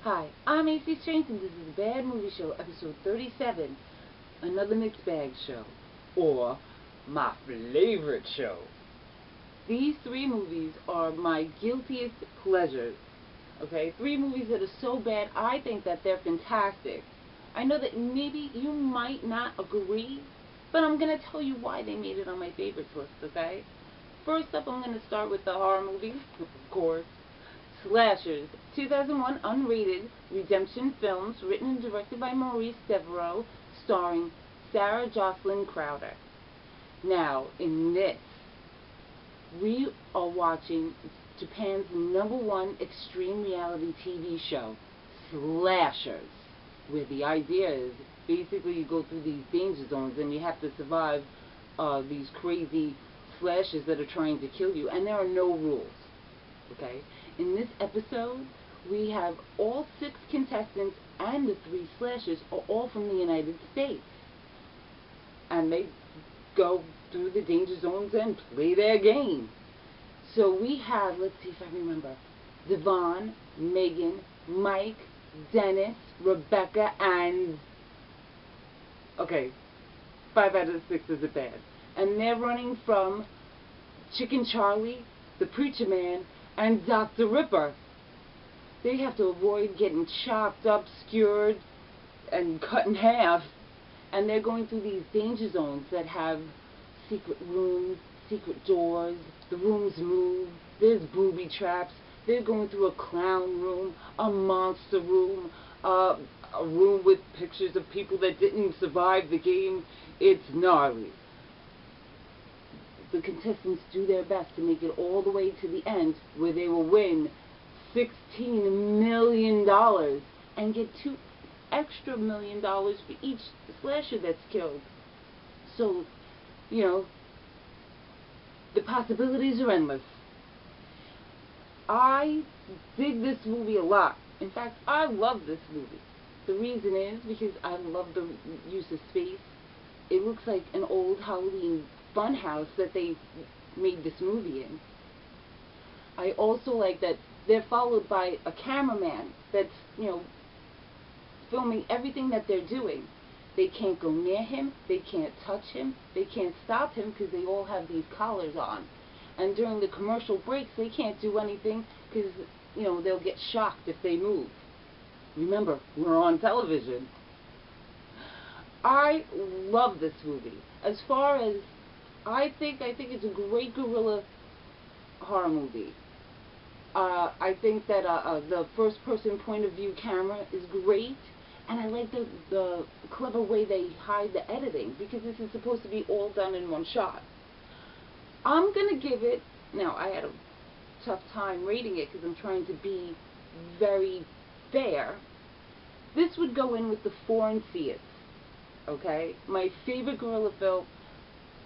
Hi, I'm A.C.strange and this is Bad Movie Show, episode 37, another mixed bag show, or my favorite show. These three movies are my guiltiest pleasures, okay? Three movies that are so bad, I think that they're fantastic. I know that maybe you might not agree, but I'm going to tell you why they made it on my favorites list, okay? First up, I'm going to start with the horror movies, of course. Slashers, 2001 unrated redemption films written and directed by Maurice Devereaux, starring Sarah Jocelyn Crowder. Now, in this, we are watching Japan's #1 extreme reality TV show, Slashers, where the idea is basically you go through these danger zones and you have to survive these crazy slashers that are trying to kill you, and there are no rules. Okay? In this episode, we have all 6 contestants and the 3 slashers are all from the United States. And they go through the danger zones and play their game. So we have, let's see if I remember, Devon, Megan, Mike, Dennis, Rebecca, and... okay, 5 out of 6 isn't bad. And they're running from Chicken Charlie, the Preacher Man, and Dr. Ripper. They have to avoid getting chopped up, skewered, and cut in half. And they're going through these danger zones that have secret rooms, secret doors. The rooms move. There's booby traps. They're going through a clown room, a monster room, a room with pictures of people that didn't survive the game. It's gnarly. The contestants do their best to make it all the way to the end, where they will win $16 million and get $2 extra million for each slasher that's killed. So, you know, the possibilities are endless. I dig this movie a lot. In fact, I love this movie. The reason is because I love the use of space. It looks like an old Halloween funhouse that they made this movie in. I also like that they're followed by a cameraman that's, you know, filming everything that they're doing. They can't go near him, they can't touch him, they can't stop him because they all have these collars on. And during the commercial breaks, they can't do anything because, you know, they'll get shocked if they move. Remember, we're on television. I love this movie. As far as I think it's a great guerrilla horror movie. I think that the first-person point of view camera is great, and I like the clever way they hide the editing, because this is supposed to be all done in one shot. I'm gonna give it. Now, I had a tough time rating it because I'm trying to be very fair. This would go in with the 4 and See It. Okay, my favorite guerrilla film.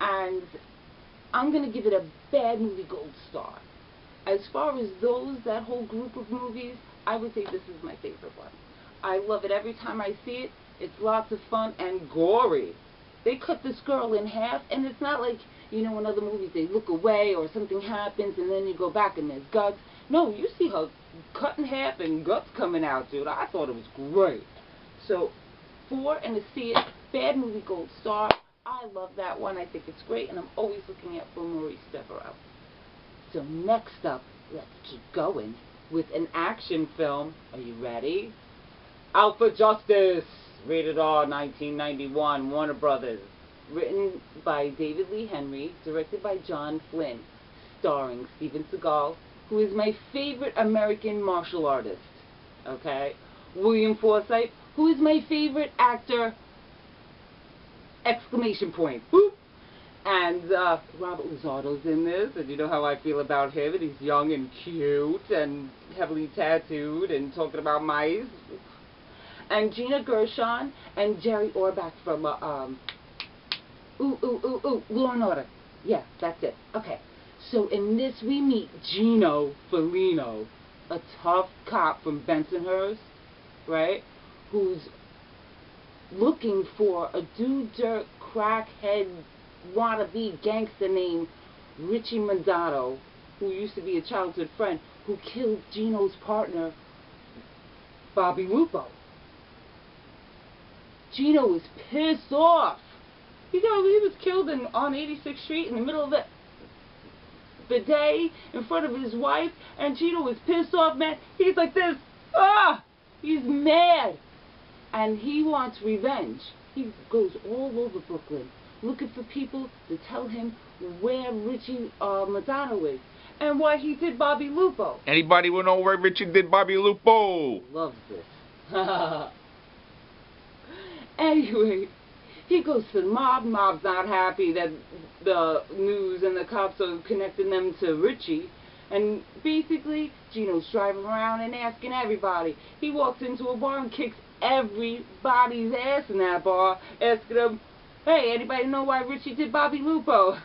And I'm going to give it a Bad Movie Gold Star. As far as that whole group of movies, I would say this is my favorite one. I love it every time I see it. It's lots of fun and gory. They cut this girl in half, and it's not like, you know, in other movies they look away or something happens and then you go back and there's guts. No, you see her cut in half and guts coming out, dude. I thought it was great. So, 4 and a See It, Bad Movie Gold Star. I love that one. I think it's great, and I'm always looking out for Maurice Devereaux. So next up, let's keep going with an action film. Are you ready? Out for Justice, rated R, 1991, Warner Brothers. Written by David Lee Henry, directed by John Flynn, starring Steven Seagal, who is my favorite American martial artist. Okay? William Forsythe, who is my favorite actor. Exclamation point. Boop. And Robert Lozardo's in this, and you know how I feel about him, and he's young and cute and heavily tattooed and talking about mice. And Gina Gershon and Jerry Orbach from Law and Order. Yeah, that's it. Okay. So in this we meet Gino Felino, a tough cop from Bensonhurst, right? Who's looking for a do-dirt crackhead wannabe gangster named Richie Mandato, who used to be a childhood friend, who killed Gino's partner Bobby Lupo. Gino was pissed off. He was killed on 86th Street in the middle of the day in front of his wife, and Gino was pissed off, man. He's like this. Ah! He's mad. And he wants revenge. He goes all over Brooklyn looking for people to tell him where Richie Madonna is and why he did Bobby Lupo. Anybody will know where Richie did Bobby Lupo? Loves this. Anyway, he goes to the mob. Mob's not happy that the news and the cops are connecting them to Richie. And basically, Gino's driving around and asking everybody. He walks into a bar and kicks everybody's ass in that bar, asking them, hey, anybody know why Richie did Bobby Lupo?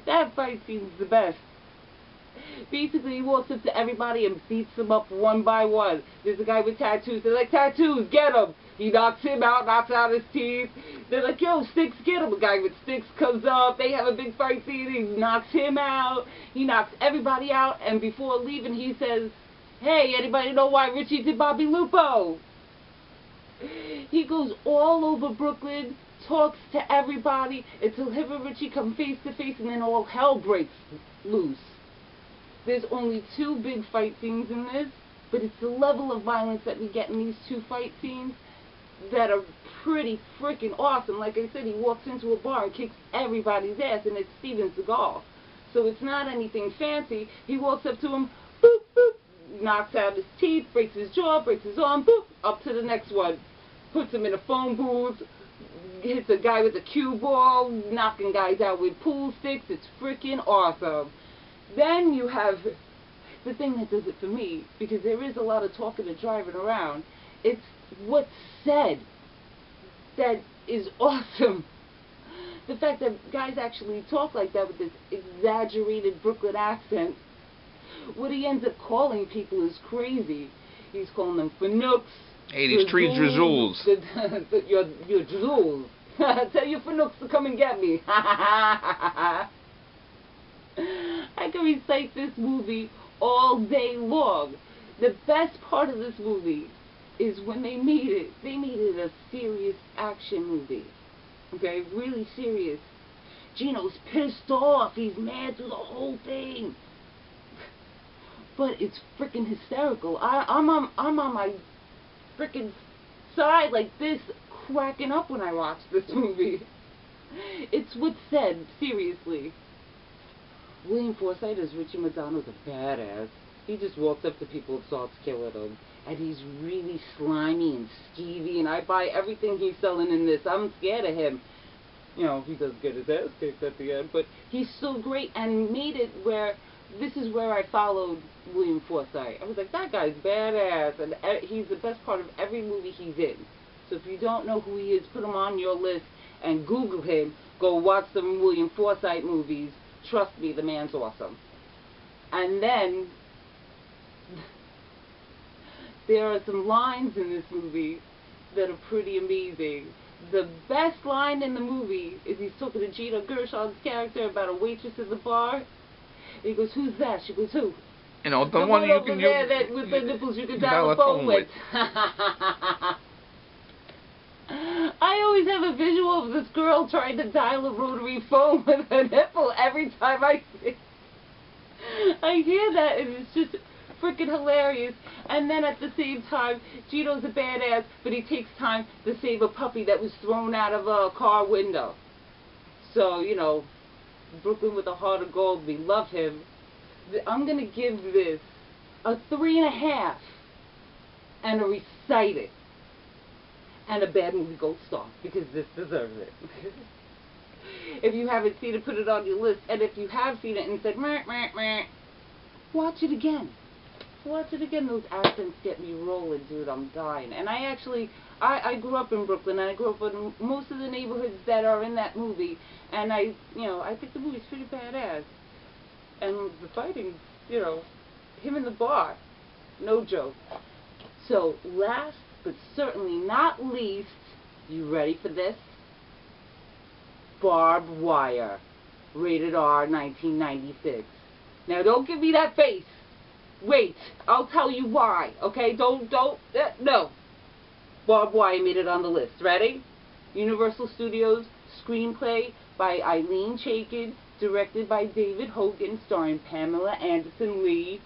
That fight scene's the best. Basically, he walks up to everybody and beats them up one by one. There's a guy with tattoos. They're like, tattoos, get him! He knocks him out, knocks out his teeth. They're like, yo, Sticks, get him. A guy with sticks comes up. They have a big fight scene. He knocks him out. He knocks everybody out. And before leaving, he says, hey, anybody know why Richie did Bobby Lupo? He goes all over Brooklyn, talks to everybody, until him and Richie come face to face, and then all hell breaks loose. There's only 2 big fight scenes in this, but it's the level of violence that we get in these 2 fight scenes that are pretty freaking awesome. Like I said, he walks into a bar and kicks everybody's ass, and it's Steven Seagal. So it's not anything fancy. He walks up to him, boop, boop, knocks out his teeth, breaks his jaw, breaks his arm, boop, up to the next one. Puts him in a phone booth, hits a guy with a cue ball, knocking guys out with pool sticks. It's freaking awesome. Then you have the thing that does it for me, because there is a lot of talking and driving around. It's what's said that is awesome. The fact that guys actually talk like that with this exaggerated Brooklyn accent. What he ends up calling people is crazy. He's calling them fanooks. Hey, these trees are Zools. Your Zools. Tell your fanooks to come and get me. I can recite this movie all day long. The best part of this movie is when they made it. They made it a serious action movie. Okay, really serious. Gino's pissed off. He's mad through the whole thing. But it's freaking hysterical. I'm on my freaking side like this, cracking up when I watch this movie. It's what's said, seriously. William Forsythe as Richie Madonna's a badass. He just walks up to people and starts killing them. And he's really slimy and skeevy, and I buy everything he's selling in this. I'm scared of him. You know, he does get his ass kicked at the end, but he's so great and made it where this is where I followed William Forsythe. I was like, that guy's badass, and he's the best part of every movie he's in. So if you don't know who he is, put him on your list and Google him. Go watch some William Forsythe movies. Trust me, the man's awesome. And then there are some lines in this movie that are pretty amazing. The best line in the movie is he's talking to Gina Gershon's character about a waitress at the bar. He goes, who's that? She goes, who? You know, the one you can there that with the nipples you can dial the phone with. I always have a visual of this girl trying to dial a rotary phone with a nipple every time I hear that, and it's just freaking hilarious. And then at the same time, Gino's a badass, but he takes time to save a puppy that was thrown out of a car window. So, you know, Brooklyn with a heart of gold, we love him. I'm going to give this a 3.5 and a recite it. And a bad movie gold star, because this deserves it. If you haven't seen it, put it on your list. And if you have seen it and said, meh, meh, meh, watch it again. Watch it again. Those accents get me rolling, dude. I'm dying. And I grew up in Brooklyn, and I grew up in most of the neighborhoods that are in that movie. And I think the movie's pretty badass. And the fighting, you know, him in the bar, no joke. So, last but certainly not least, you ready for this? BARB WIRE, rated R, 1996. Now don't give me that face. Wait, I'll tell you why, okay? No. Barb Wire made it on the list. Ready? Universal Studios, screenplay by Eileen Chaikin, directed by David Hogan, starring Pamela Anderson Lee,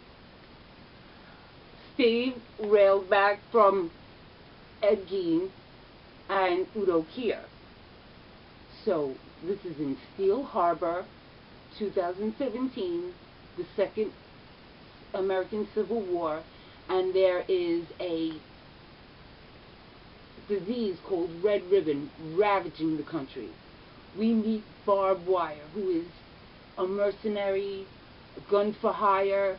Steve Railback from Ed Gein, and Udo Kier. So, this is in Steel Harbor, 2017, the Second American Civil War, and there is a disease called red ribbon ravaging the country. We meet Barb Wire, who is a mercenary, gun for hire,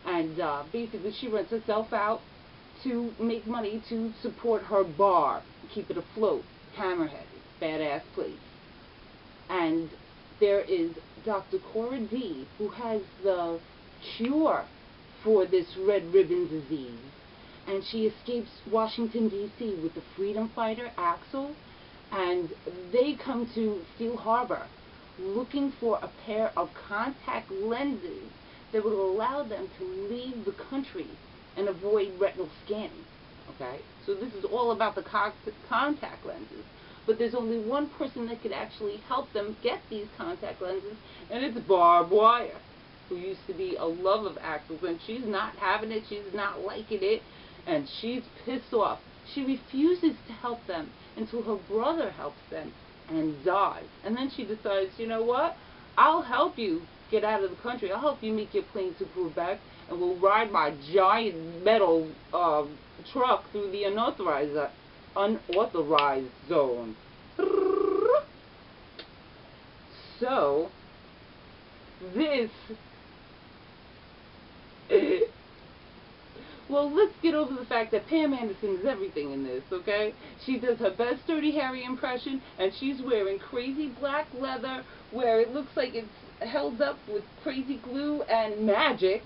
and basically she rents herself out to make money to support her bar, keep it afloat. Hammerhead, badass place. And there is Dr. Cora D, who has the cure for this red ribbon disease, and she escapes Washington, D.C. with the freedom fighter Axel, and they come to Steel Harbor looking for a pair of contact lenses that would allow them to leave the country and avoid retinal scanning. Okay, so this is all about the contact lenses, but there's only one person that could actually help them get these contact lenses, and it's Barb Wire, who used to be a love of Axel's, and she's not having it, she's not liking it, and she's pissed off. She refuses to help them until her brother helps them and dies. And then she decides, you know what, I'll help you get out of the country. I'll help you make your plane to Quebec, and we'll ride my giant metal truck through the unauthorized zone. So, this... Well, let's get over the fact that Pam Anderson is everything in this, okay? She does her best Dirty Harry impression, and she's wearing crazy black leather where it looks like it's held up with crazy glue and magic,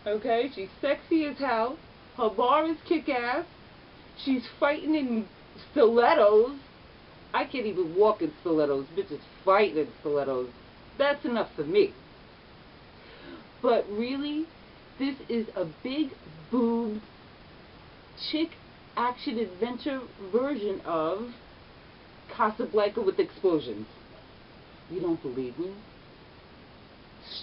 okay? She's sexy as hell. Her bar is kick-ass. She's fighting in stilettos. I can't even walk in stilettos. Bitches fighting in stilettos. That's enough for me. But really, this is a big boobed chick action adventure version of Casablanca with explosions. You don't believe me?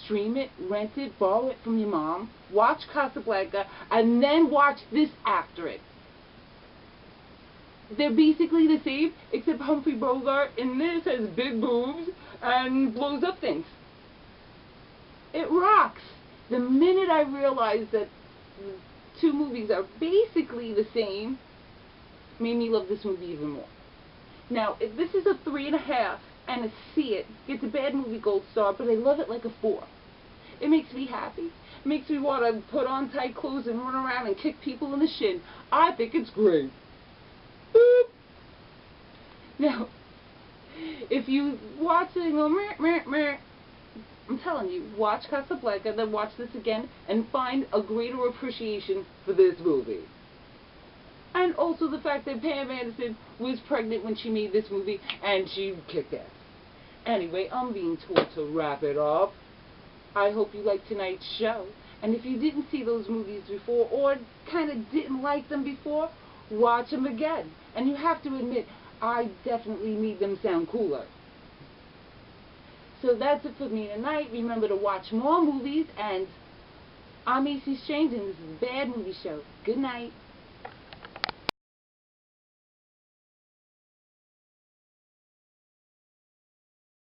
Stream it, rent it, borrow it from your mom, watch Casablanca, and then watch this after it. They're basically the same, except Humphrey Bogart in this has big boobs and blows up things. It rocks. The minute I realized that the two movies are basically the same, made me love this movie even more. Now, if this is a 3.5 and a see it, it's a bad movie gold star, but I love it like a 4. It makes me happy. It makes me want to put on tight clothes and run around and kick people in the shin. I think it's great. Boop. Now, if you watch it and go, meh, meh, meh, I'm telling you, watch Casablanca, then watch this again, and find a greater appreciation for this movie. And also the fact that Pam Anderson was pregnant when she made this movie, and she kicked ass. Anyway, I'm being told to wrap it up. I hope you liked tonight's show. And if you didn't see those movies before, or kind of didn't like them before, watch them again. And you have to admit, I definitely made them sound cooler. So that's it for me tonight. Remember to watch more movies, and I'm A.C.strange, and this is a Bad Movie Show. Good night.